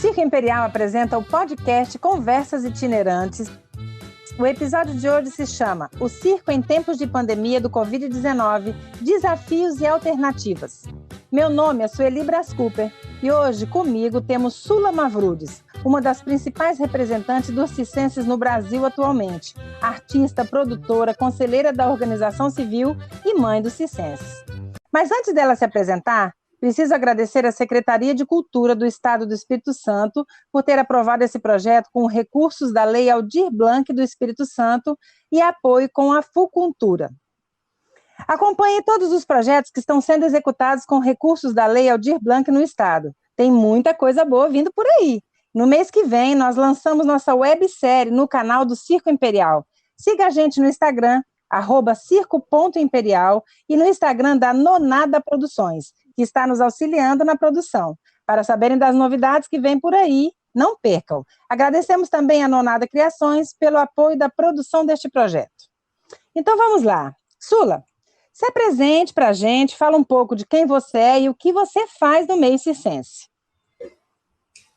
Circo Imperial apresenta o podcast Conversas Itinerantes. O episódio de hoje se chama O Circo em Tempos de Pandemia do Covid-19, Desafios e Alternativas. Meu nome é Sueli Brás Cooper e hoje comigo temos Sula Mavrudes, uma das principais representantes dos circenses no Brasil atualmente, artista, produtora, conselheira da organização civil e mãe dos circenses. Mas antes dela se apresentar, preciso agradecer à Secretaria de Cultura do Estado do Espírito Santo por ter aprovado esse projeto com recursos da Lei Aldir Blanc do Espírito Santo e apoio com a FUCultura. Acompanhe todos os projetos que estão sendo executados com recursos da Lei Aldir Blanc no Estado. Tem muita coisa boa vindo por aí. No mês que vem, nós lançamos nossa websérie no canal do Circo Imperial. Siga a gente no Instagram, @circo.imperial, e no Instagram da Nonada Produções, que está nos auxiliando na produção. Para saberem das novidades que vêm por aí, não percam. Agradecemos também a Nonada Criações pelo apoio da produção deste projeto. Então vamos lá. Sula, se apresente para a gente, fala um pouco de quem você é e o que você faz no meio circense.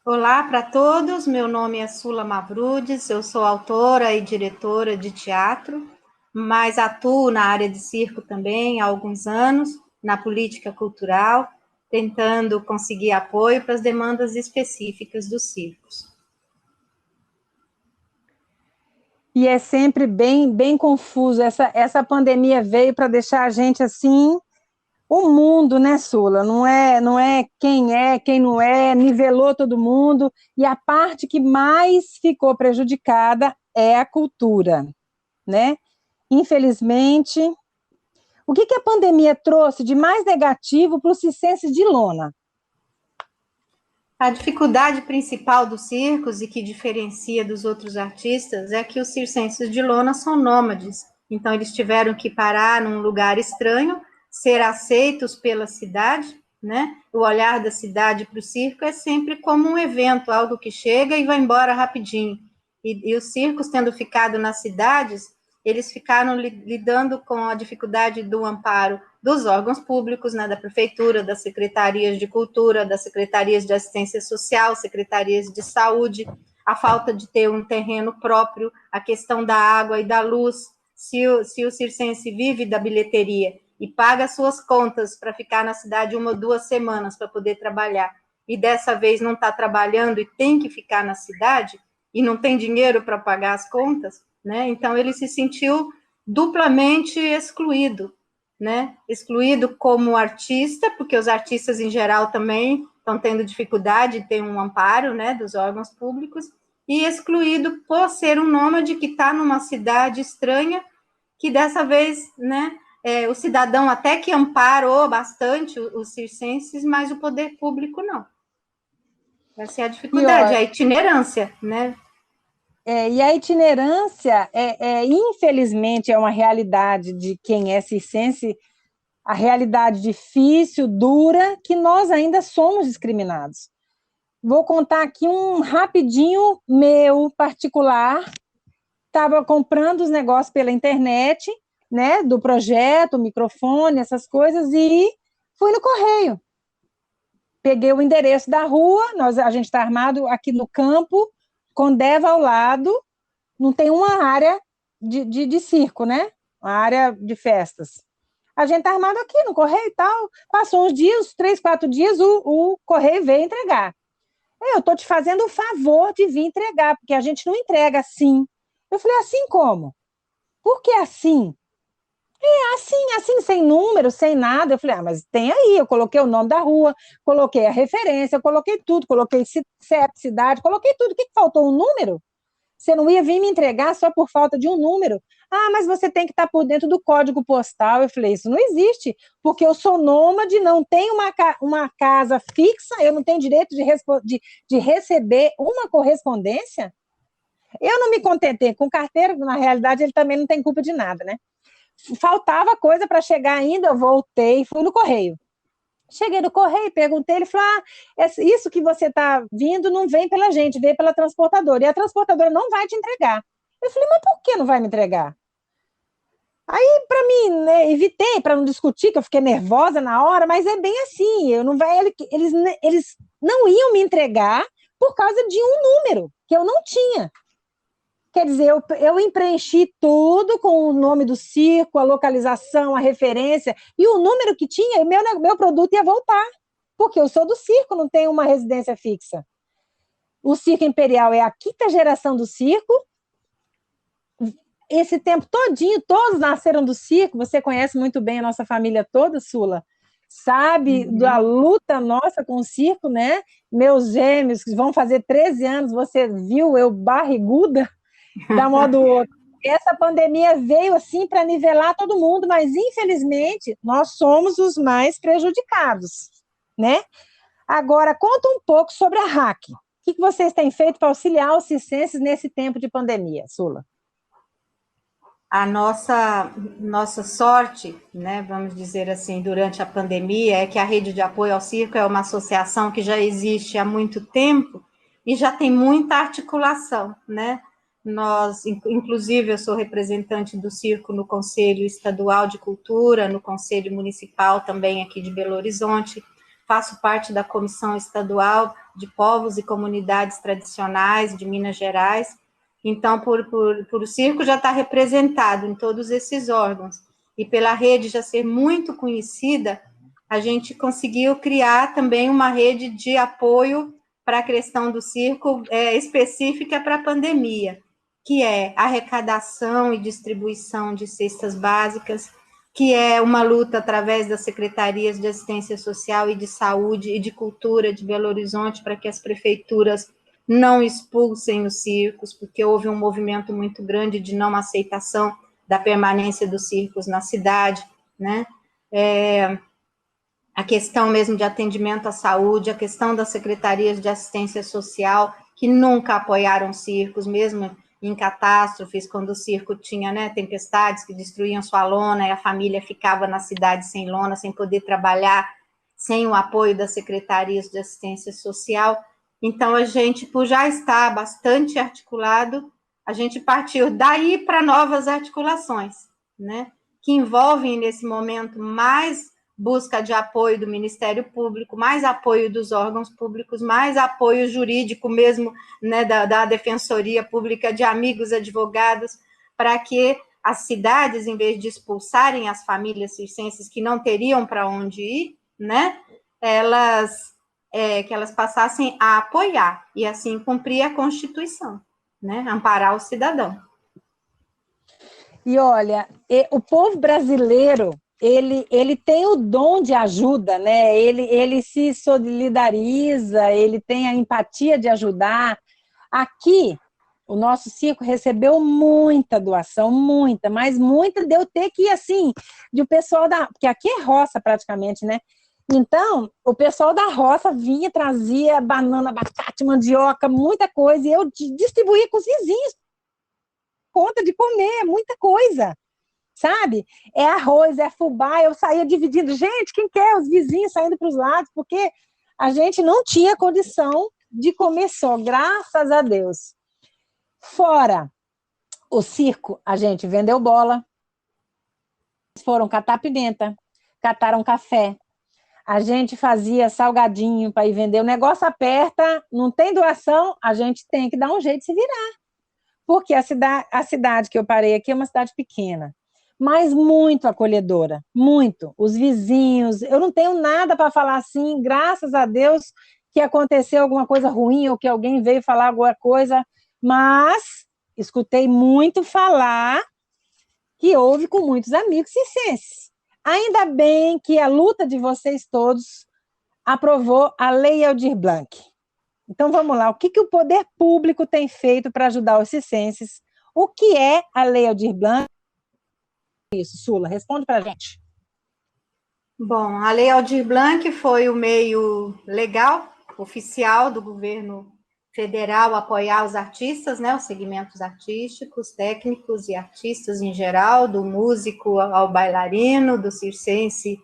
Olá para todos, meu nome é Sula Mavrudes, eu sou autora e diretora de teatro, mas atuo na área de circo também há alguns anos, na política cultural, tentando conseguir apoio para as demandas específicas dos circos. E é sempre bem confuso, essa pandemia veio para deixar a gente assim, o mundo, né, Sula? Não é quem não é, nivelou todo mundo, e a parte que mais ficou prejudicada é a cultura, né? Infelizmente, o que a pandemia trouxe de mais negativo para os circenses de lona? A dificuldade principal dos circos e que diferencia dos outros artistas é que os circenses de lona são nômades. Então, eles tiveram que parar num lugar estranho, ser aceitos pela cidade, né? O olhar da cidade para o circo é sempre como um evento, algo que chega e vai embora rapidinho. E os circos, tendo ficado nas cidades, eles ficaram lidando com a dificuldade do amparo dos órgãos públicos, né, da prefeitura, das secretarias de cultura, das secretarias de assistência social, secretarias de saúde, a falta de ter um terreno próprio, a questão da água e da luz. Se o circense vive da bilheteria e paga suas contas para ficar na cidade 1 ou 2 semanas para poder trabalhar, e dessa vez não está trabalhando e tem que ficar na cidade, e não tem dinheiro para pagar as contas, né? Então ele se sentiu duplamente excluído, né? Excluído como artista, porque os artistas em geral também estão tendo dificuldade de ter um amparo, né, dos órgãos públicos, e excluído por ser um nômade que está numa cidade estranha, que dessa vez, né, o cidadão até que amparou bastante os circenses, mas o poder público não. Essa é a dificuldade, a itinerância, né? E a itinerância, infelizmente, é uma realidade de quem é circense, a realidade difícil, dura, que nós ainda somos discriminados. Vou contar aqui um rapidinho meu, particular. Estava comprando os negócios pela internet, né, do projeto, microfone, essas coisas, e fui no correio. Peguei o endereço da rua, a gente está armado aqui no campo, com Deva ao lado, não tem uma área de circo, né? Uma área de festas. A gente está armado aqui no correio e tal. Passou uns dias, 3, 4 dias, o correio veio entregar. Eu estou te fazendo o favor de vir entregar, porque a gente não entrega assim. Eu falei, assim como? Por que assim? Assim, sem número, sem nada. Eu falei, mas tem aí, eu coloquei o nome da rua, coloquei a referência, eu coloquei tudo, coloquei CEP, cidade, coloquei tudo. O que faltou? Um número? Você não ia vir me entregar só por falta de um número? Mas você tem que estar por dentro do código postal. Eu falei, isso não existe, porque eu sou nômade, não tenho uma casa fixa, eu não tenho direito de receber uma correspondência. Eu não me contentei com o carteiro, na realidade ele também não tem culpa de nada, né? Faltava coisa para chegar ainda, eu voltei, fui no correio. Cheguei no correio, perguntei, ele falou, isso que você está vindo não vem pela gente, vem pela transportadora, e a transportadora não vai te entregar. Eu falei, mas por que não vai me entregar? Aí, para mim, né, evitei, para não discutir, que eu fiquei nervosa na hora, mas é bem assim, eles não iam me entregar, por causa de um número que eu não tinha. Quer dizer, eu preenchi tudo com o nome do circo, a localização, a referência, e o número que tinha, meu produto ia voltar, porque eu sou do circo, não tenho uma residência fixa. O Circo Imperial é a quinta geração do circo. Esse tempo todinho, todos nasceram do circo, você conhece muito bem a nossa família toda, Sula, sabe da luta nossa com o circo, né? Meus gêmeos, que vão fazer 13 anos, você viu eu barriguda, da modo outro. Essa pandemia veio assim para nivelar todo mundo, mas infelizmente nós somos os mais prejudicados, né? Agora, conta um pouco sobre a RAC. O que vocês têm feito para auxiliar os circenses nesse tempo de pandemia, Sula? A nossa sorte, né, vamos dizer assim, durante a pandemia, é que a Rede de Apoio ao Circo é uma associação que já existe há muito tempo e já tem muita articulação, né? Nós, inclusive, eu sou representante do circo no Conselho Estadual de Cultura, no Conselho Municipal também aqui de Belo Horizonte, faço parte da Comissão Estadual de Povos e Comunidades Tradicionais de Minas Gerais. Então, por o circo já está representado em todos esses órgãos, e pela rede já ser muito conhecida, a gente conseguiu criar também uma rede de apoio para a questão do circo específica para a pandemia, que é arrecadação e distribuição de cestas básicas, que é uma luta através das secretarias de assistência social e de saúde e de cultura de Belo Horizonte para que as prefeituras não expulsem os circos, porque houve um movimento muito grande de não aceitação da permanência dos circos na cidade, né? A questão mesmo de atendimento à saúde, a questão das secretarias de assistência social, que nunca apoiaram circos, mesmo em catástrofes, quando o circo tinha, né, tempestades que destruíam sua lona, e a família ficava na cidade sem lona, sem poder trabalhar, sem o apoio das secretarias de assistência social. Então, a gente, por já estar bastante articulado, a gente partiu daí para novas articulações, né, que envolvem, nesse momento, mais busca de apoio do Ministério Público, mais apoio dos órgãos públicos, mais apoio jurídico mesmo, né, da Defensoria Pública, de amigos advogados, para que as cidades, em vez de expulsarem as famílias circenses que não teriam para onde ir, né, que elas passassem a apoiar e assim cumprir a Constituição, né, amparar o cidadão. E olha, o povo brasileiro, ele tem o dom de ajuda, né? Ele se solidariza, ele tem a empatia de ajudar. Aqui, o nosso circo recebeu muita doação, muita, mas muita deu ter que ir assim, de o pessoal porque aqui é roça praticamente, né? Então, o pessoal da roça vinha, trazia banana, abacate, mandioca, muita coisa, e eu distribuía com os vizinhos, conta de comer, muita coisa, sabe? É arroz, é fubá, eu saía dividindo, gente, quem quer? Os vizinhos saindo para os lados, porque a gente não tinha condição de comer só, graças a Deus. Fora o circo, a gente vendeu bola, foram catar pimenta, cataram café, a gente fazia salgadinho para ir vender, o negócio aperta, não tem doação, a gente tem que dar um jeito de se virar. Porque a cidade que eu parei aqui é uma cidade pequena, mas muito acolhedora, muito. Os vizinhos, eu não tenho nada para falar assim, graças a Deus que aconteceu alguma coisa ruim ou que alguém veio falar alguma coisa, mas escutei muito falar que houve com muitos amigos circenses. Ainda bem que a luta de vocês todos aprovou a Lei Aldir Blanc. Então, vamos lá. O que o poder público tem feito para ajudar os circenses? O que é a Lei Aldir Blanc? Isso, Sula, responde para a gente. Bom, a Lei Aldir Blanc foi o meio legal, oficial do governo federal apoiar os artistas, né, os segmentos artísticos, técnicos e artistas em geral, do músico ao bailarino, do circense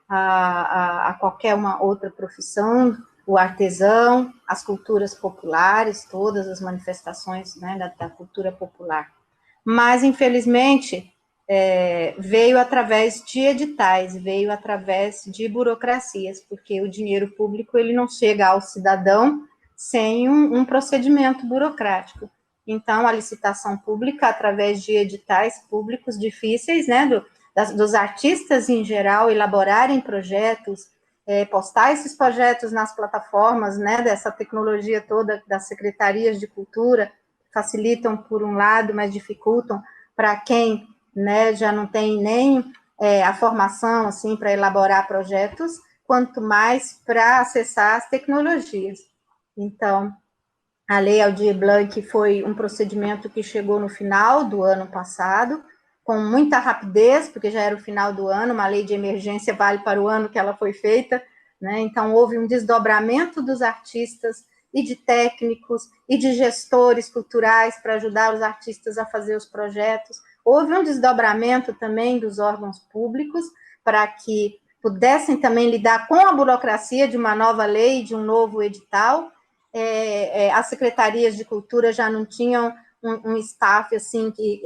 a qualquer uma outra profissão, o artesão, as culturas populares, todas as manifestações, né, da cultura popular. Mas, infelizmente, veio através de editais, veio através de burocracias, porque o dinheiro público ele não chega ao cidadão sem um procedimento burocrático. Então, a licitação pública, através de editais públicos difíceis, né, dos artistas em geral elaborarem projetos, postar esses projetos nas plataformas, né, dessa tecnologia toda das secretarias de cultura, facilitam por um lado, mas dificultam para quem, né, já não tem nem a formação assim para elaborar projetos, quanto mais para acessar as tecnologias. Então, a Lei Aldir Blanc foi um procedimento que chegou no final do ano passado, com muita rapidez, porque já era o final do ano, uma lei de emergência vale para o ano que ela foi feita, né? Então, houve um desdobramento dos artistas e de técnicos e de gestores culturais para ajudar os artistas a fazer os projetos. Houve um desdobramento também dos órgãos públicos para que pudessem também lidar com a burocracia de uma nova lei, de um novo edital. As secretarias de cultura já não tinham um staff assim que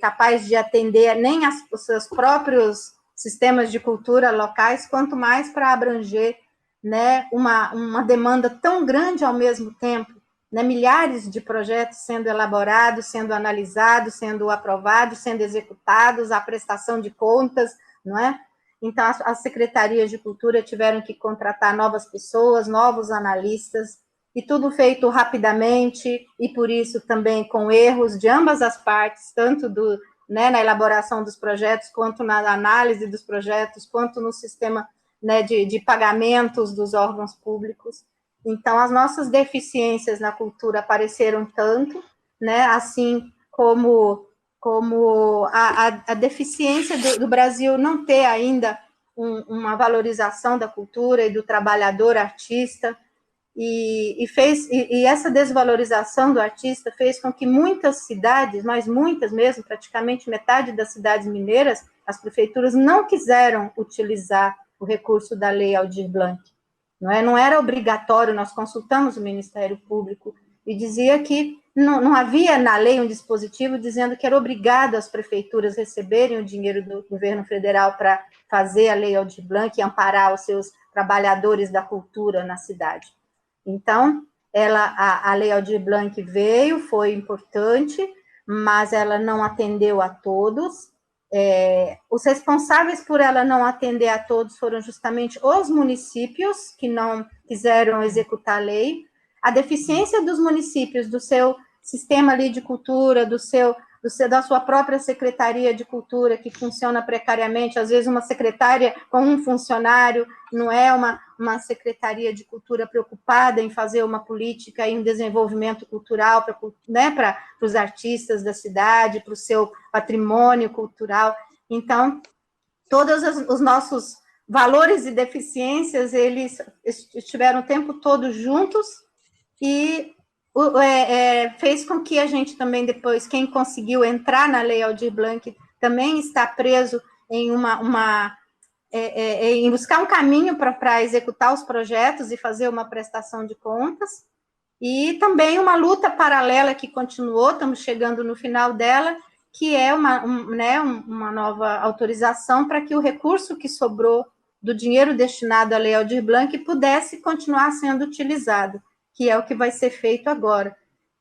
capaz de atender nem os seus próprios sistemas de cultura locais, quanto mais para abranger, né, uma demanda tão grande ao mesmo tempo, né, milhares de projetos sendo elaborados, sendo analisados, sendo aprovados, sendo executados, a prestação de contas, não é? Então, as secretarias de cultura tiveram que contratar novas pessoas, novos analistas, e tudo feito rapidamente, e por isso também com erros de ambas as partes, tanto na elaboração dos projetos, quanto na análise dos projetos, quanto no sistema, né, de pagamentos dos órgãos públicos. Então, as nossas deficiências na cultura apareceram tanto, né, assim como a deficiência do Brasil não ter ainda uma valorização da cultura e do trabalhador artista, e essa desvalorização do artista fez com que muitas cidades, mas muitas mesmo, praticamente metade das cidades mineiras, as prefeituras não quiseram utilizar o recurso da Lei Aldir Blanc. Não era obrigatório, nós consultamos o Ministério Público e dizia que não havia na lei um dispositivo dizendo que era obrigado as prefeituras receberem o dinheiro do governo federal para fazer a Lei Aldir Blanc e amparar os seus trabalhadores da cultura na cidade. Então, a Lei Aldir Blanc veio, foi importante, mas ela não atendeu a todos. Os responsáveis por ela não atender a todos foram justamente os municípios que não quiseram executar a lei. A deficiência dos municípios, do seu sistema ali de cultura, da sua própria secretaria de cultura, que funciona precariamente, às vezes uma secretária com um funcionário, não é uma secretaria de cultura preocupada em fazer uma política e um desenvolvimento cultural para os artistas da cidade, para o seu patrimônio cultural. Então, todos os nossos valores e deficiências, eles estiveram o tempo todo juntos e fez com que a gente também depois, quem conseguiu entrar na Lei Aldir Blanc, também está preso em em buscar um caminho para executar os projetos e fazer uma prestação de contas, e também uma luta paralela que continuou, estamos chegando no final dela, que é uma nova autorização para que o recurso que sobrou do dinheiro destinado à Lei Aldir Blanc pudesse continuar sendo utilizado, que é o que vai ser feito agora.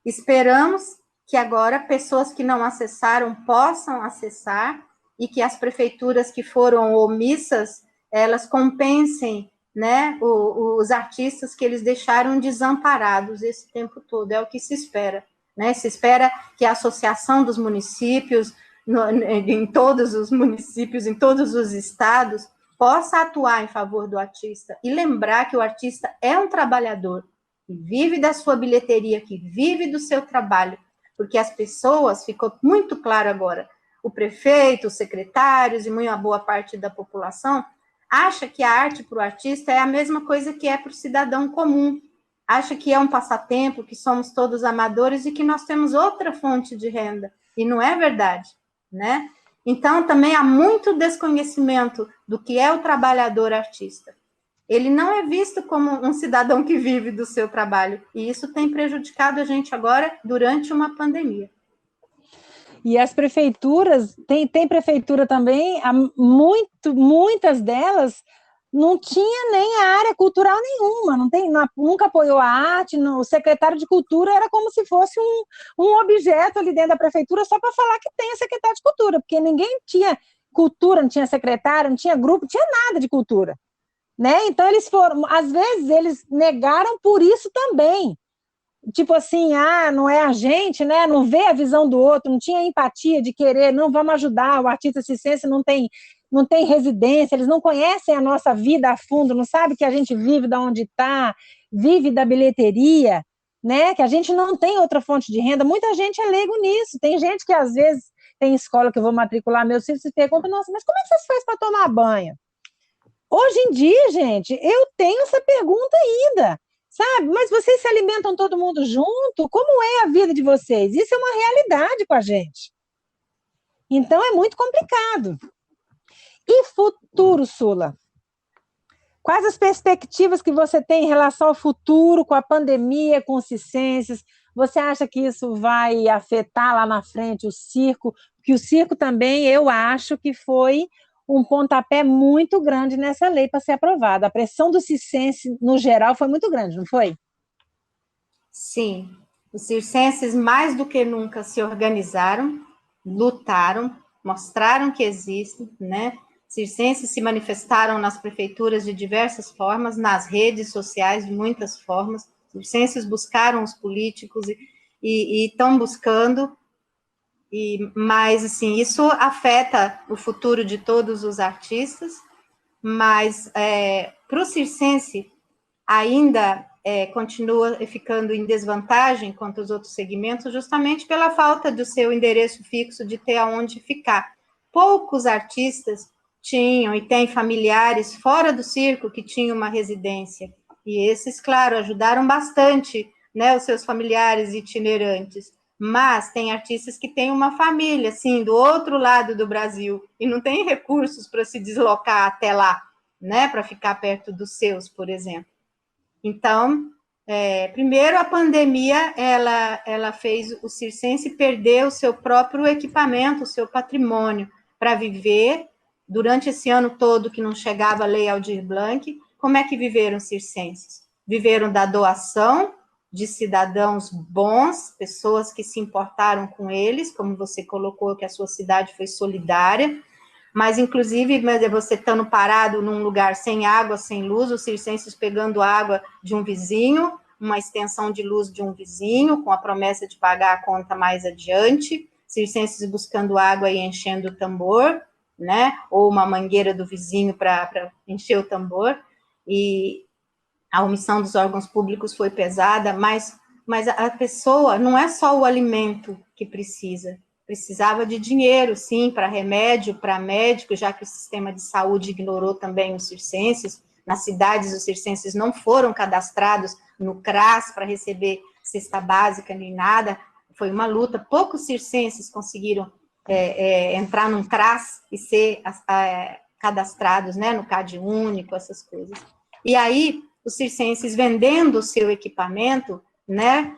Esperamos que agora pessoas que não acessaram possam acessar e que as prefeituras que foram omissas, elas compensem, né, os artistas que eles deixaram desamparados esse tempo todo, é o que se espera. Né? Se espera que a associação dos municípios, em todos os municípios, em todos os estados, possa atuar em favor do artista e lembrar que o artista é um trabalhador, que vive da sua bilheteria, que vive do seu trabalho, porque as pessoas, ficou muito claro agora, o prefeito, os secretários e uma boa parte da população acha que a arte para o artista é a mesma coisa que é para o cidadão comum, acha que é um passatempo, que somos todos amadores e que nós temos outra fonte de renda, e não é verdade, né? Então, também há muito desconhecimento do que é o trabalhador artista. Ele não é visto como um cidadão que vive do seu trabalho, e isso tem prejudicado a gente agora durante uma pandemia. E as prefeituras, tem prefeitura também, muitas delas não tinha nem a área cultural nenhuma, nunca apoiou a arte, o secretário de cultura era como se fosse um objeto ali dentro da prefeitura só para falar que tem a secretária de cultura, porque ninguém tinha cultura, não tinha secretário, não tinha grupo, não tinha nada de cultura, né? Então eles foram, às vezes eles negaram por isso também, tipo assim, não é a gente, né? Não vê a visão do outro, não tinha empatia de querer, não, vamos ajudar, o artista circense não tem residência, eles não conhecem a nossa vida a fundo, não sabe que a gente vive da onde está, vive da bilheteria, né? Que a gente não tem outra fonte de renda. Muita gente é leigo nisso. Tem gente que às vezes tem escola que eu vou matricular meus filhos e pergunta, nossa, mas como é que vocês fazem para tomar banho? Hoje em dia, gente, eu tenho essa pergunta ainda, sabe? Mas vocês se alimentam todo mundo junto? Como é a vida de vocês? Isso é uma realidade com a gente. Então, é muito complicado. E futuro, Sula? Quais as perspectivas que você tem em relação ao futuro, com a pandemia, com os circenses? Você acha que isso vai afetar lá na frente o circo? Porque o circo também, eu acho que foi um pontapé muito grande nessa lei para ser aprovada. A pressão do circense, no geral, foi muito grande, não foi? Sim, os circenses mais do que nunca se organizaram, lutaram, mostraram que existem, né? Circenses se manifestaram nas prefeituras de diversas formas, nas redes sociais de muitas formas. Circenses buscaram os políticos e estão buscando, mas assim, isso afeta o futuro de todos os artistas, mas para o circense ainda continua ficando em desvantagem quanto aos outros segmentos, justamente pela falta do seu endereço fixo, de ter aonde ficar. Poucos artistas tinham e têm familiares fora do circo que tinham uma residência, e esses, claro, ajudaram bastante, né, os seus familiares itinerantes, mas tem artistas que têm uma família, assim, do outro lado do Brasil, e não tem recursos para se deslocar até lá, né, para ficar perto dos seus, por exemplo. Então, primeiro a pandemia, ela fez o circense perder o seu próprio equipamento, o seu patrimônio, para viver, durante esse ano todo que não chegava a Lei Aldir Blanc. Como é que viveram os circenses? Viveram da doação de cidadãos bons, pessoas que se importaram com eles, como você colocou que a sua cidade foi solidária, mas inclusive você estando parado num lugar sem água, sem luz, os circenses pegando água de um vizinho, uma extensão de luz de um vizinho, com a promessa de pagar a conta mais adiante, circenses buscando água e enchendo o tambor, né, ou uma mangueira do vizinho para encher o tambor, e a omissão dos órgãos públicos foi pesada, mas a pessoa não é só o alimento que precisava de dinheiro, sim, para remédio, para médico, já que o sistema de saúde ignorou também os circenses. Nas cidades, os circenses não foram cadastrados no CRAS para receber cesta básica nem nada. Foi uma luta. Poucos circenses conseguiram entrar num CRAS e ser cadastrados, né, no CAD único, essas coisas. E aí, os circenses vendendo o seu equipamento, né,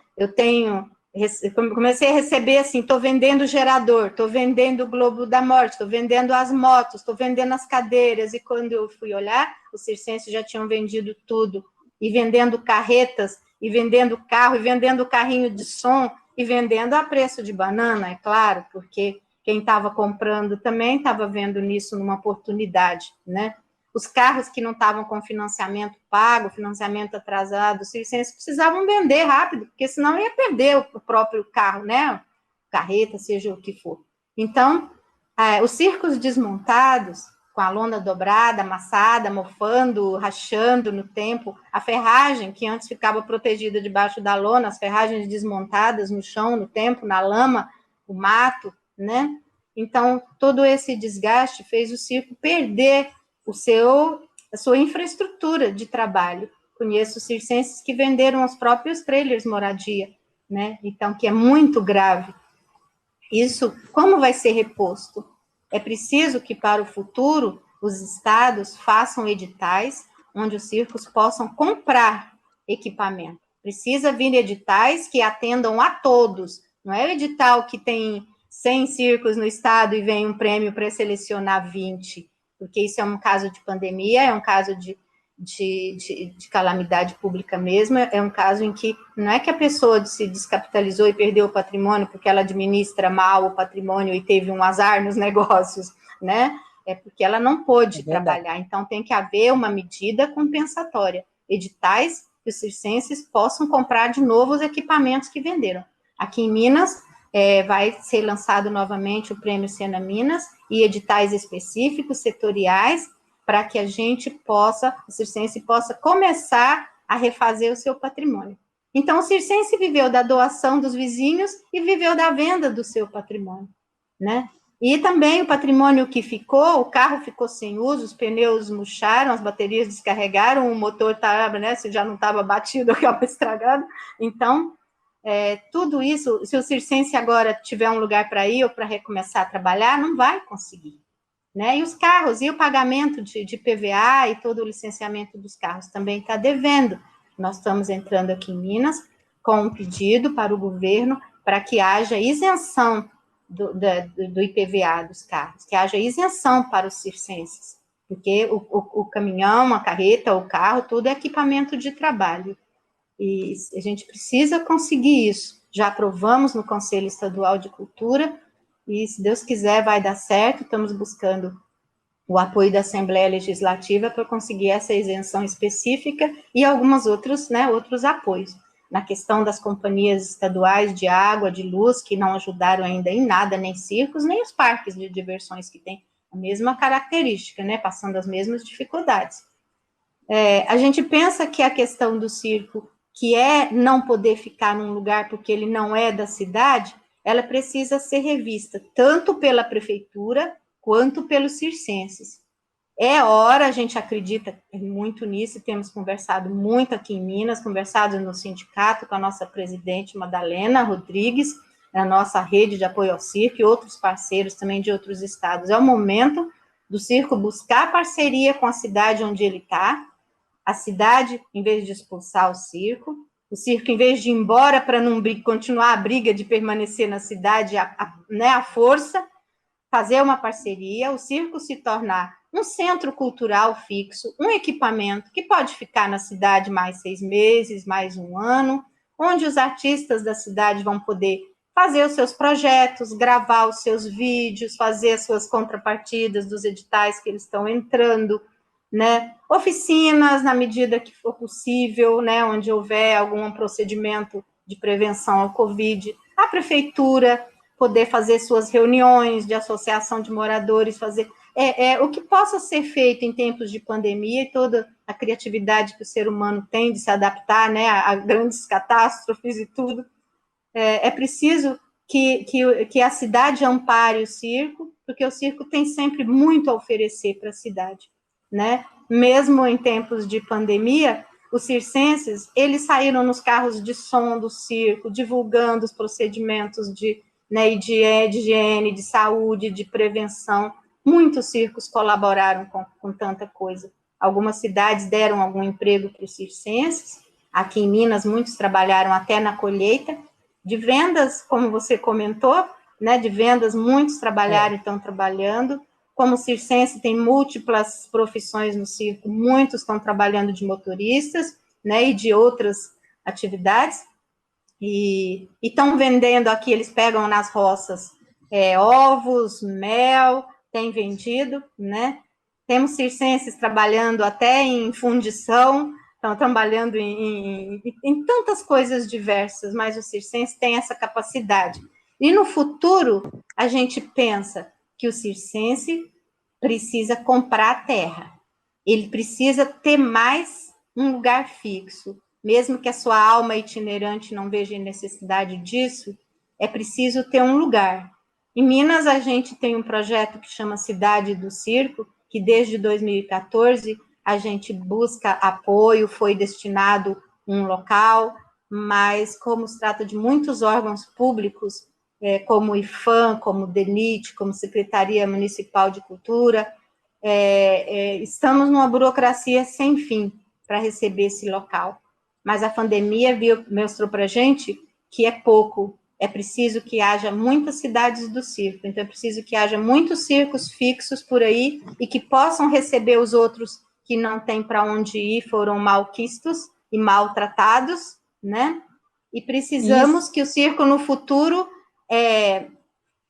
comecei a receber assim, estou vendendo gerador, estou vendendo o Globo da Morte, estou vendendo as motos, estou vendendo as cadeiras, e quando eu fui olhar, os circenses já tinham vendido tudo, e vendendo carretas, e vendendo carro, e vendendo carrinho de som, e vendendo a preço de banana, é claro, porque quem estava comprando também estava vendo nisso uma oportunidade, né? Os carros que não estavam com financiamento pago, financiamento atrasado, os circenses precisavam vender rápido, porque senão ia perder o próprio carro, né? Carreta, seja o que for. Então, os circos desmontados, com a lona dobrada, amassada, mofando, rachando no tempo, a ferragem, que antes ficava protegida debaixo da lona, as ferragens desmontadas no chão, no tempo, na lama, o mato, né? Então, todo esse desgaste fez o circo perder a sua infraestrutura de trabalho. Conheço circenses que venderam os próprios trailers moradia, né? Então, que é muito grave. Isso, como vai ser reposto? É preciso que, para o futuro, os estados façam editais onde os circos possam comprar equipamento. Precisa vir editais que atendam a todos. Não é o edital que tem 100 circos no estado e vem um prêmio para selecionar 20. porque isso é um caso de pandemia, é um caso de calamidade pública mesmo, é um caso em que não é que a pessoa se descapitalizou e perdeu o patrimônio porque ela administra mal o patrimônio e teve um azar nos negócios, né? É porque ela não pôde trabalhar. Então, tem que haver uma medida compensatória, editais que os circenses possam comprar de novo os equipamentos que venderam. Aqui em Minas, vai ser lançado novamente o Prêmio Sena Minas e editais específicos, setoriais, para que a gente possa, o circense possa começar a refazer o seu patrimônio. Então, o circense viveu da doação dos vizinhos e viveu da venda do seu patrimônio, né? E também o patrimônio que ficou, o carro ficou sem uso, os pneus murcharam, as baterias descarregaram, o motor estava, né, se já não estava batido, estava estragado. Então, tudo isso, se o circense agora tiver um lugar para ir ou para recomeçar a trabalhar, não vai conseguir. Né? E os carros, e o pagamento de PVA e todo o licenciamento dos carros também está devendo. Nós estamos entrando aqui em Minas com um pedido para o governo para que haja isenção do IPVA dos carros, que haja isenção para os circenses, porque o caminhão, a carreta, o carro, tudo é equipamento de trabalho. E a gente precisa conseguir isso. Já aprovamos no Conselho Estadual de Cultura, e, se Deus quiser, vai dar certo. Estamos buscando o apoio da Assembleia Legislativa para conseguir essa isenção específica e alguns outros, né, outros apoios. Na questão das companhias estaduais de água, de luz, que não ajudaram ainda em nada, nem circos, nem os parques de diversões, que têm a mesma característica, né, passando as mesmas dificuldades. A gente pensa que a questão do circo, que é não poder ficar num lugar porque ele não é da cidade, ela precisa ser revista, tanto pela prefeitura, quanto pelos circenses. É hora, a gente acredita muito nisso, temos conversado muito aqui em Minas, conversado no sindicato com a nossa presidente Madalena Rodrigues, a nossa rede de apoio ao circo e outros parceiros também de outros estados. É o momento do circo buscar parceria com a cidade onde ele está, a cidade, em vez de expulsar o circo, em vez de ir embora para não continuar a briga de permanecer na cidade, né, à força, fazer uma parceria, o circo se tornar um centro cultural fixo, um equipamento que pode ficar na cidade mais 6 meses, mais 1 ano, onde os artistas da cidade vão poder fazer os seus projetos, gravar os seus vídeos, fazer as suas contrapartidas dos editais que eles estão entrando, né? Oficinas, na medida que for possível, né? Onde houver algum procedimento de prevenção ao Covid, a prefeitura poder fazer suas reuniões de associação de moradores, fazer o que possa ser feito em tempos de pandemia e toda a criatividade que o ser humano tem de se adaptar, né, a grandes catástrofes e tudo. É preciso que a cidade ampare o circo, porque o circo tem sempre muito a oferecer para a cidade, né? Mesmo em tempos de pandemia, os circenses, eles saíram nos carros de som do circo, divulgando os procedimentos de higiene, de saúde, de prevenção. Muitos circos colaboraram com tanta coisa. Algumas cidades deram algum emprego para os circenses. Aqui em Minas, muitos trabalharam até na colheita. De vendas, como você comentou, né, de vendas, muitos trabalharam e estão trabalhando. Como circense, tem múltiplas profissões no circo, muitos estão trabalhando de motoristas, né, e de outras atividades. E estão vendendo aqui, eles pegam nas roças ovos, mel, tem vendido, né? Temos circenses trabalhando até em fundição, estão trabalhando em tantas coisas diversas, mas o circense tem essa capacidade. E no futuro, a gente pensa que o circense precisa comprar terra, ele precisa ter mais um lugar fixo, mesmo que a sua alma itinerante não veja necessidade disso, é preciso ter um lugar. Em Minas, a gente tem um projeto que chama Cidade do Circo, que desde 2014 a gente busca apoio, foi destinado um local, mas como se trata de muitos órgãos públicos, como o IFAM, como o DENIT, como Secretaria Municipal de Cultura, estamos numa burocracia sem fim para receber esse local. Mas a pandemia mostrou para a gente que é pouco é preciso que haja muitas cidades do circo, então é preciso que haja muitos circos fixos por aí e que possam receber os outros que não têm para onde ir, foram malquistos e maltratados, né? E precisamos que o circo no futuro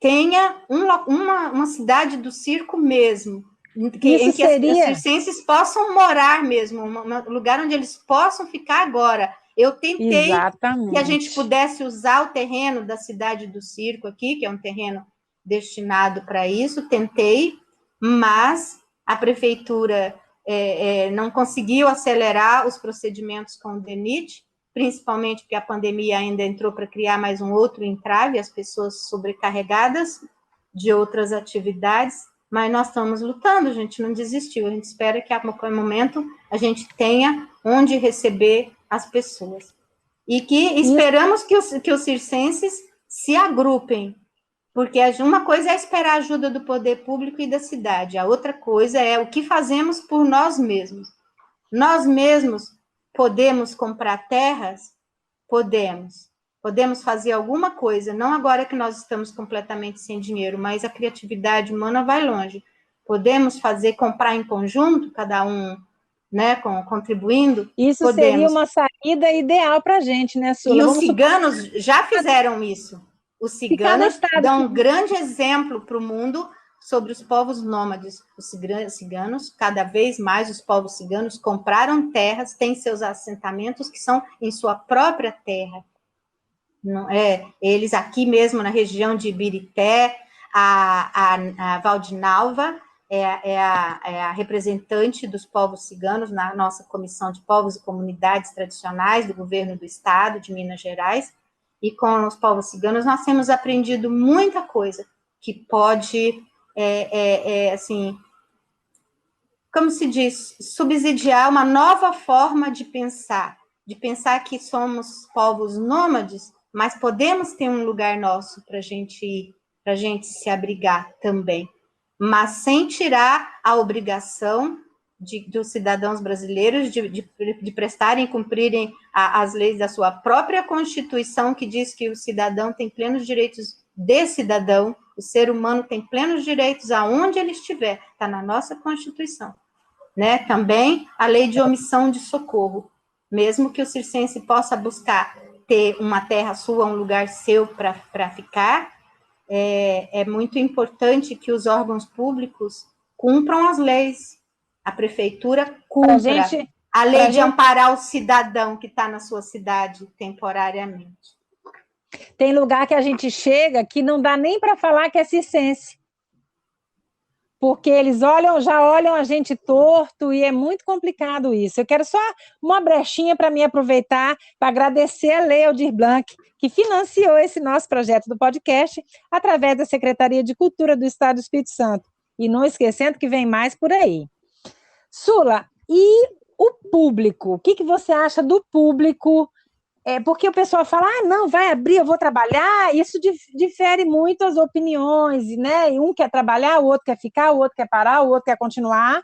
tenha uma cidade do circo mesmo, em que os circenses possam morar mesmo, um lugar onde eles possam ficar agora. Eu tentei que a gente pudesse usar o terreno da cidade do circo aqui, que é um terreno destinado para isso, tentei, mas a prefeitura não conseguiu acelerar os procedimentos com o DENIT, principalmente porque a pandemia ainda entrou para criar mais um outro entrave, as pessoas sobrecarregadas de outras atividades, mas nós estamos lutando, a gente não desistiu, a gente espera que a qualquer momento a gente tenha onde receber as pessoas. E que esperamos que os circenses se agrupem, porque uma coisa é esperar a ajuda do poder público e da cidade, a outra coisa é o que fazemos por nós mesmos. Nós mesmos podemos comprar terras? Podemos fazer alguma coisa, não agora que nós estamos completamente sem dinheiro, mas a criatividade humana vai longe. Podemos comprar em conjunto, cada um, né, contribuindo? Isso seria uma saída ideal para a gente, né, Sula? E os ciganos já fizeram isso. Os ciganos dão um grande exemplo para o mundo sobre os povos nômades. Os ciganos, cada vez mais os povos ciganos compraram terras, têm seus assentamentos que são em sua própria terra. Não é? Eles aqui mesmo na região de Ibirité, a Valdinalva é a representante dos povos ciganos na nossa Comissão de Povos e Comunidades Tradicionais do Governo do Estado de Minas Gerais, e com os povos ciganos nós temos aprendido muita coisa que pode assim, como se diz, subsidiar uma nova forma de pensar que somos povos nômades, mas podemos ter um lugar nosso para a gente ir, para a gente se abrigar também, mas sem tirar a obrigação dos cidadãos brasileiros de prestarem e cumprirem as leis da sua própria Constituição, que diz que o cidadão tem plenos direitos de cidadão, o ser humano tem plenos direitos aonde ele estiver, está na nossa Constituição. Né? Também a lei de omissão de socorro, mesmo que o circense possa buscar ter uma terra sua, um lugar seu para ficar, é muito importante que os órgãos públicos cumpram as leis, a prefeitura cumpra a lei de amparar o cidadão que está na sua cidade temporariamente. Tem lugar que a gente chega que não dá nem para falar que é circense, porque eles já olham a gente torto e é muito complicado isso. Eu quero só uma brechinha para me aproveitar para agradecer a Lei Aldir Blanc, que financiou esse nosso projeto do podcast através da Secretaria de Cultura do Estado do Espírito Santo. E não esquecendo que vem mais por aí. Sula, e o público? O que você acha do público? Porque o pessoal fala, não, vai abrir, eu vou trabalhar, isso difere muito as opiniões, né? Um quer trabalhar, o outro quer ficar, o outro quer parar, o outro quer continuar.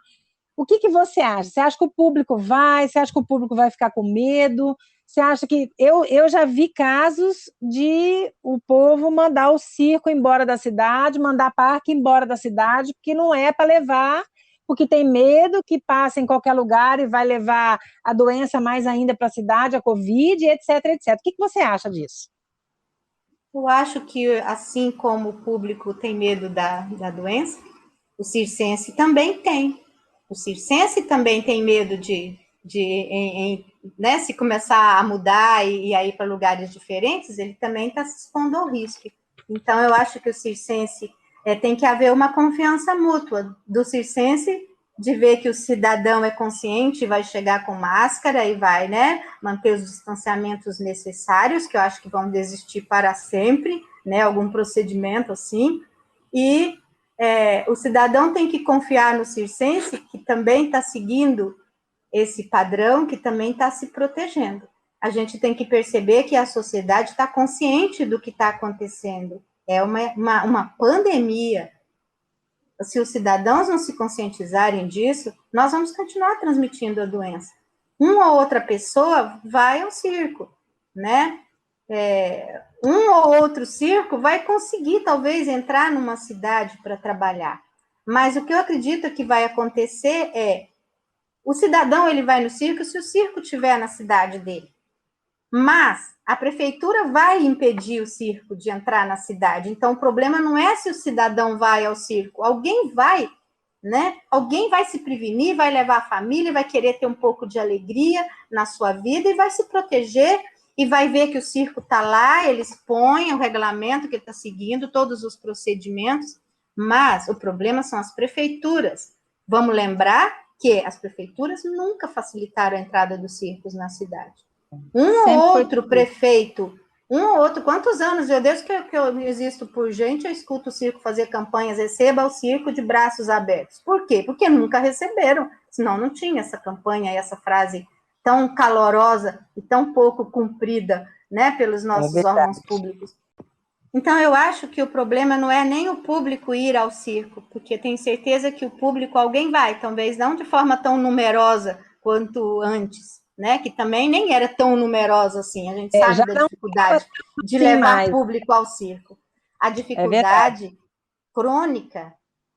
O que você acha? Você acha que o público vai? Você acha que o público vai ficar com medo? Você acha que... Eu já vi casos de o povo mandar o circo embora da cidade, mandar parque embora da cidade, porque não é para levar, porque tem medo que passe em qualquer lugar e vai levar a doença mais ainda para a cidade, a Covid, etc, etc. O que você acha disso? Eu acho que, assim como o público tem medo da doença, o circense também tem. O circense também tem medo né, se começar a mudar e ir para lugares diferentes, ele também está se expondo ao risco. Então, eu acho que o circense tem que haver uma confiança mútua do circense, de ver que o cidadão é consciente, vai chegar com máscara e vai, né, manter os distanciamentos necessários, que eu acho que vão desistir para sempre, né, algum procedimento assim, e o cidadão tem que confiar no circense, que também está seguindo esse padrão, que também está se protegendo. A gente tem que perceber que a sociedade está consciente do que está acontecendo. É uma pandemia. Se os cidadãos não se conscientizarem disso, nós vamos continuar transmitindo a doença. Uma ou outra pessoa vai ao circo, né? um ou outro circo vai conseguir, talvez, entrar numa cidade para trabalhar. Mas o que eu acredito que vai acontecer é, o cidadão ele vai no circo se o circo estiver na cidade dele. Mas a prefeitura vai impedir o circo de entrar na cidade. Então, o problema não é se o cidadão vai ao circo. Alguém vai, né? Alguém vai se prevenir, vai levar a família, vai querer ter um pouco de alegria na sua vida e vai se proteger e vai ver que o circo está lá, eles põem o regulamento que ele está seguindo, todos os procedimentos, mas o problema são as prefeituras. Vamos lembrar que as prefeituras nunca facilitaram a entrada dos circos na cidade. Um ou outro prefeito, quantos anos, meu Deus, que eu existo por gente, eu escuto o circo fazer campanhas, receba o circo de braços abertos. Por quê? Porque nunca receberam, senão não tinha essa campanha e essa frase tão calorosa e tão pouco cumprida, né, pelos nossos órgãos públicos. Então, eu acho que o problema não é nem o público ir ao circo, porque tenho certeza que o público, alguém vai, talvez não de forma tão numerosa quanto antes, né, que também nem era tão numerosa assim, a gente sabe da dificuldade de levar público ao circo. A dificuldade crônica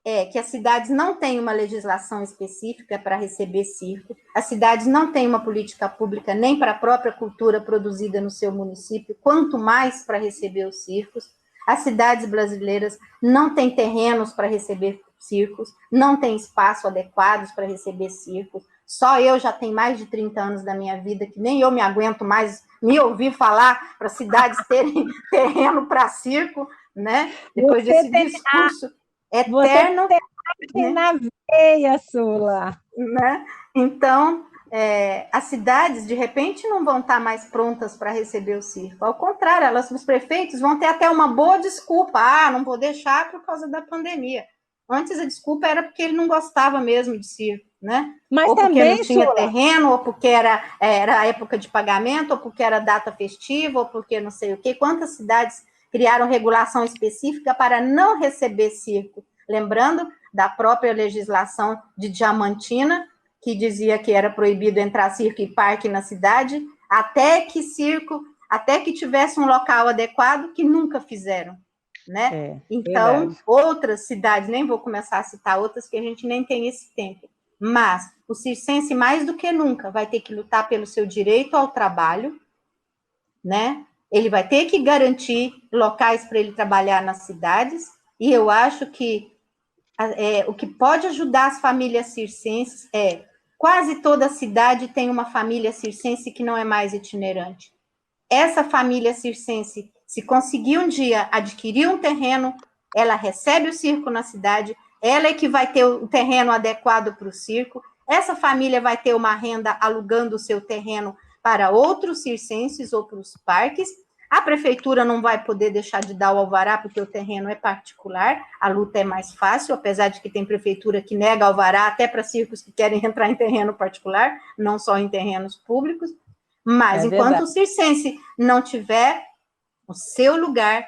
é que as cidades não têm uma legislação específica para receber circo, as cidades não têm uma política pública nem para a própria cultura produzida no seu município, quanto mais para receber os circos. As cidades brasileiras não têm terrenos para receber circos, não têm espaço adequados para receber circos. Só eu já tenho mais de 30 anos da minha vida que nem eu me aguento mais me ouvir falar para cidades terem terreno para circo, né? Depois desse discurso eterno. Você na veia, Sula. Né? Então, as cidades, de repente, não vão estar mais prontas para receber o circo. Ao contrário, os prefeitos vão ter até uma boa desculpa. Ah, não vou deixar por causa da pandemia. Antes a desculpa era porque ele não gostava mesmo de circo, né? Mas ou também, porque não tinha terreno, ou porque era a época de pagamento, ou porque era data festiva, ou porque não sei o quê. Quantas cidades criaram regulação específica para não receber circo? Lembrando da própria legislação de Diamantina, que dizia que era proibido entrar circo e parque na cidade, até que tivesse um local adequado, que nunca fizeram, né? Então, verdade. Outras cidades, nem vou começar a citar outras, que a gente nem tem esse tempo, mas o circense, mais do que nunca, vai ter que lutar pelo seu direito ao trabalho, né? Ele vai ter que garantir locais para ele trabalhar nas cidades, e eu acho que o que pode ajudar as famílias circenses quase toda cidade tem uma família circense que não é mais itinerante. Essa família circense, se conseguir um dia adquirir um terreno, ela recebe o circo na cidade, ela é que vai ter o terreno adequado para o circo, essa família vai ter uma renda alugando o seu terreno para outros circenses ou para os parques. A prefeitura não vai poder deixar de dar o alvará, porque o terreno é particular, a luta é mais fácil, apesar de que tem prefeitura que nega alvará até para circos que querem entrar em terreno particular, não só em terrenos públicos. Mas enquanto o circense não tiver o seu lugar,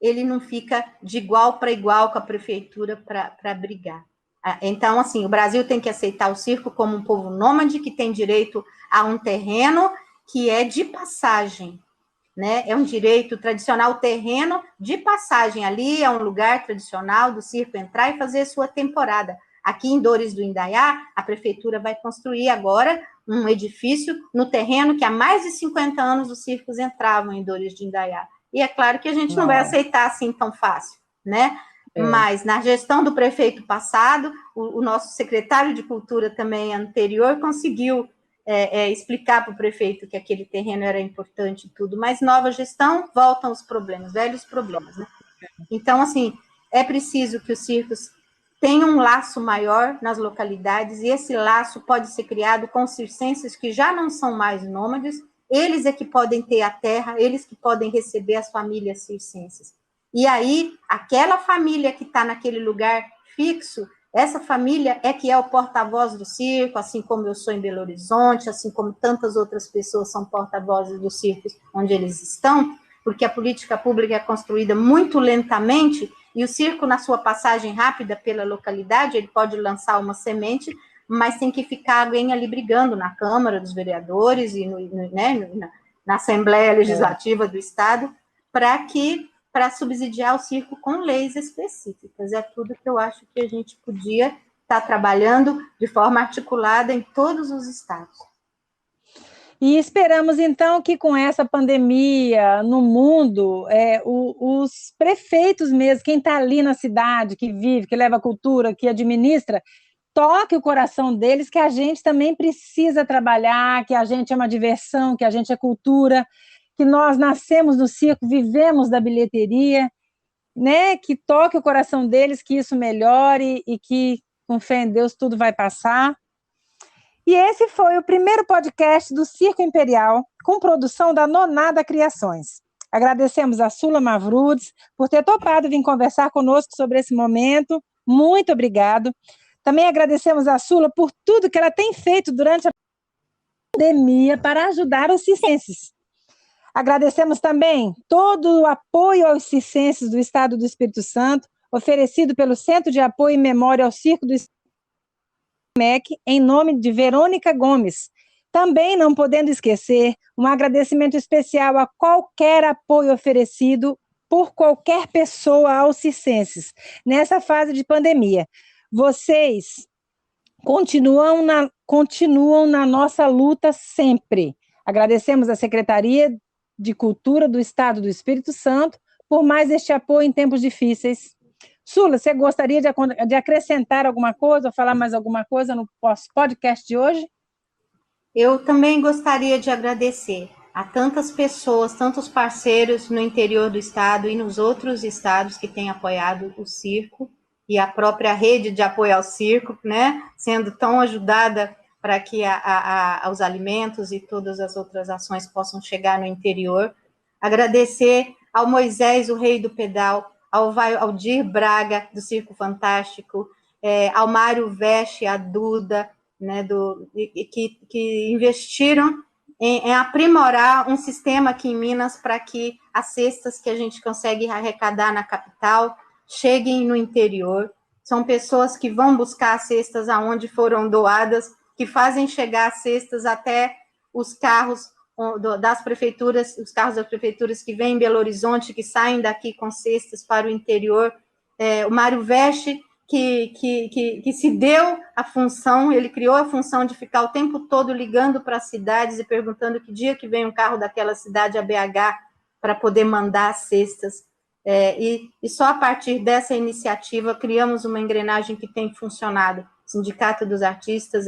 ele não fica de igual para igual com a prefeitura para brigar. Então, assim, o Brasil tem que aceitar o circo como um povo nômade que tem direito a um terreno que é de passagem, né? É um direito tradicional, o terreno de passagem. Ali é um lugar tradicional do circo entrar e fazer sua temporada. Aqui em Dores do Indaiá, a prefeitura vai construir agora um edifício no terreno que há mais de 50 anos os circos entravam em Dores do Indaiá. E é claro que a gente não vai aceitar assim tão fácil, né? Mas na gestão do prefeito passado, o nosso secretário de Cultura também anterior conseguiu explicar para o prefeito que aquele terreno era importante e tudo, mas nova gestão, voltam os problemas, velhos problemas, né? Então, assim, é preciso que os circos tenham um laço maior nas localidades, e esse laço pode ser criado com circenses que já não são mais nômades, eles é que podem ter a terra, eles que podem receber as famílias circenses. E aí, aquela família que está naquele lugar fixo, essa família é que é o porta-voz do circo, assim como eu sou em Belo Horizonte, assim como tantas outras pessoas são porta-vozes dos circos onde eles estão, porque a política pública é construída muito lentamente, e o circo, na sua passagem rápida pela localidade, ele pode lançar uma semente, mas tem que ficar alguém ali brigando na Câmara dos Vereadores e na Assembleia Legislativa do Estado, para subsidiar o circo com leis específicas. É tudo que eu acho que a gente podia estar trabalhando de forma articulada em todos os estados. E esperamos, então, que com essa pandemia no mundo, os prefeitos mesmo, quem está ali na cidade, que vive, que leva a cultura, que administra, toque o coração deles, que a gente também precisa trabalhar, que a gente é uma diversão, que a gente é cultura, que nós nascemos no circo, vivemos da bilheteria, né? Que toque o coração deles, que isso melhore e que, com fé em Deus, tudo vai passar. E esse foi o primeiro podcast do Circo Imperial, com produção da Nonada Criações. Agradecemos a Sula Mavrudes por ter topado vir conversar conosco sobre esse momento. Muito obrigado. Também agradecemos a Sula por tudo que ela tem feito durante a pandemia para ajudar os circenses. Agradecemos também todo o apoio aos circenses do Estado do Espírito Santo, oferecido pelo Centro de Apoio e Memória ao Circo do MEC, em nome de Verônica Gomes. Também não podendo esquecer um agradecimento especial a qualquer apoio oferecido por qualquer pessoa aos circenses nessa fase de pandemia. Vocês continuam na nossa luta sempre. Agradecemos à Secretaria de Cultura do Estado do Espírito Santo por mais este apoio em tempos difíceis. Sula, você gostaria de acrescentar alguma coisa, ou falar mais alguma coisa no podcast de hoje? Eu também gostaria de agradecer a tantas pessoas, tantos parceiros no interior do estado e nos outros estados que têm apoiado o circo e a própria rede de apoio ao circo, né, sendo tão ajudada para que os alimentos e todas as outras ações possam chegar no interior. Agradecer ao Moisés, o rei do pedal, ao Valdir Braga, do Circo Fantástico, ao Mário Veste, a Duda, né, que investiram em aprimorar um sistema aqui em Minas para que as cestas que a gente consegue arrecadar na capital cheguem no interior. São pessoas que vão buscar as cestas aonde foram doadas, que fazem chegar as cestas até os carros das prefeituras, os carros das prefeituras que vêm em Belo Horizonte, que saem daqui com cestas para o interior. O Mário Veste, que se deu a função, ele criou a função de ficar o tempo todo ligando para as cidades e perguntando que dia que vem um carro daquela cidade a BH para poder mandar as cestas. E só a partir dessa iniciativa criamos uma engrenagem que tem funcionado. Sindicato dos Artistas,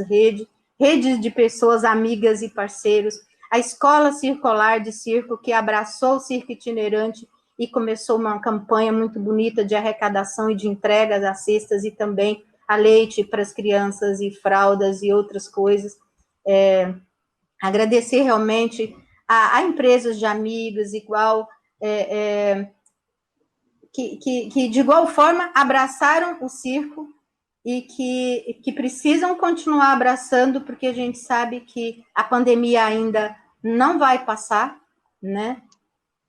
redes de pessoas amigas e parceiros, a Escola Circular de Circo, que abraçou o circo itinerante e começou uma campanha muito bonita de arrecadação e de entrega das cestas e também a leite para as crianças e fraldas e outras coisas. Agradecer realmente a empresas de amigos, que de igual forma abraçaram o circo e que precisam continuar abraçando, porque a gente sabe que a pandemia ainda não vai passar, né?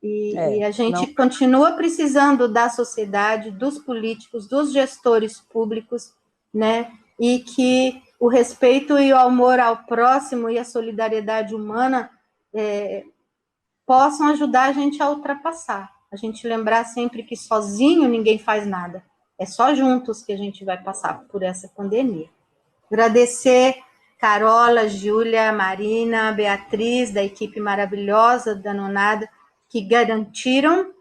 E a gente continua precisando da sociedade, dos políticos, dos gestores públicos, né? E que o respeito e o amor ao próximo e a solidariedade humana possam ajudar a gente a ultrapassar. A gente lembrar sempre que sozinho ninguém faz nada. É só juntos que a gente vai passar por essa pandemia. Agradecer Carola, Júlia, Marina, Beatriz, da equipe maravilhosa da Nonada, que garantiram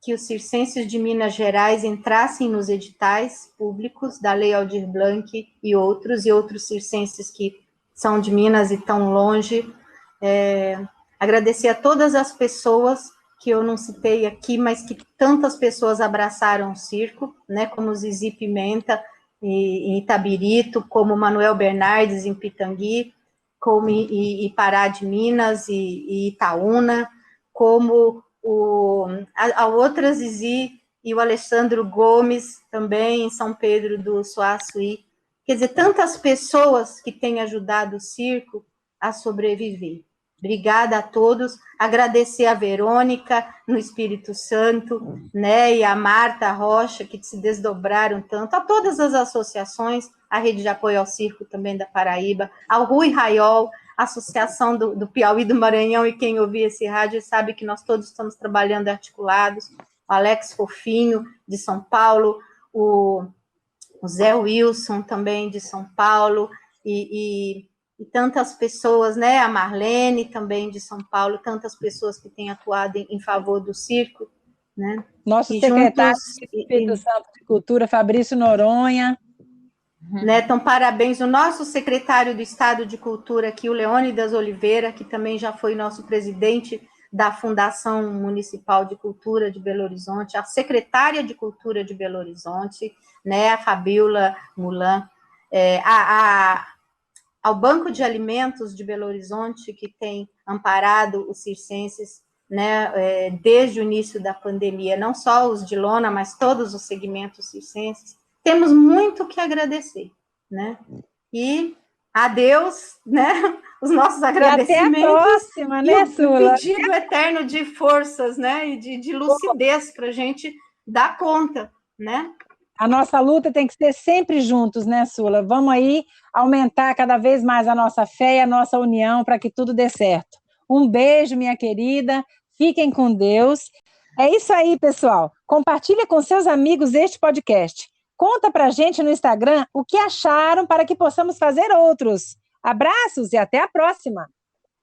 que os circenses de Minas Gerais entrassem nos editais públicos da Lei Aldir Blanc e outros circenses que são de Minas e estão longe. Agradecer a todas as pessoas que eu não citei aqui, mas que tantas pessoas abraçaram o circo, né, como Zizi Pimenta em Itabirito, como Manuel Bernardes em Pitangui, como em Pará de Minas e Itaúna, como a outra Zizi e o Alessandro Gomes, também em São Pedro do Suaçuí. Quer dizer, tantas pessoas que têm ajudado o circo a sobreviver. Obrigada a todos, agradecer a Verônica no Espírito Santo, né, e a Marta Rocha, que se desdobraram tanto, a todas as associações, a Rede de Apoio ao Circo também da Paraíba, ao Rui Raiol, associação do Piauí, do Maranhão, e quem ouvir esse rádio sabe que nós todos estamos trabalhando articulados, o Alex Fofinho, de São Paulo, o Zé Wilson, também de São Paulo, e tantas pessoas, né, a Marlene, também de São Paulo, tantas pessoas que têm atuado em favor do circo, né? Nosso secretário do Espírito Santo de Cultura, Fabrício Noronha. Né, então, parabéns. O nosso secretário do Estado de Cultura aqui, o Leônidas Oliveira, que também já foi nosso presidente da Fundação Municipal de Cultura de Belo Horizonte, a secretária de Cultura de Belo Horizonte, né, a Fabiola Mulan, ao Banco de Alimentos de Belo Horizonte, que tem amparado os circenses, né, desde o início da pandemia, não só os de lona, mas todos os segmentos circenses. Temos muito que agradecer, né? E a Deus, né? Os nossos agradecimentos. E até a próxima, né, Sula? O pedido eterno de forças, né? E de lucidez para a gente dar conta, né? A nossa luta tem que ser sempre juntos, né, Sula? Vamos aí aumentar cada vez mais a nossa fé e a nossa união para que tudo dê certo. Um beijo, minha querida. Fiquem com Deus. É isso aí, pessoal. Compartilha com seus amigos este podcast. Conta pra gente no Instagram o que acharam para que possamos fazer outros. Abraços e até a próxima!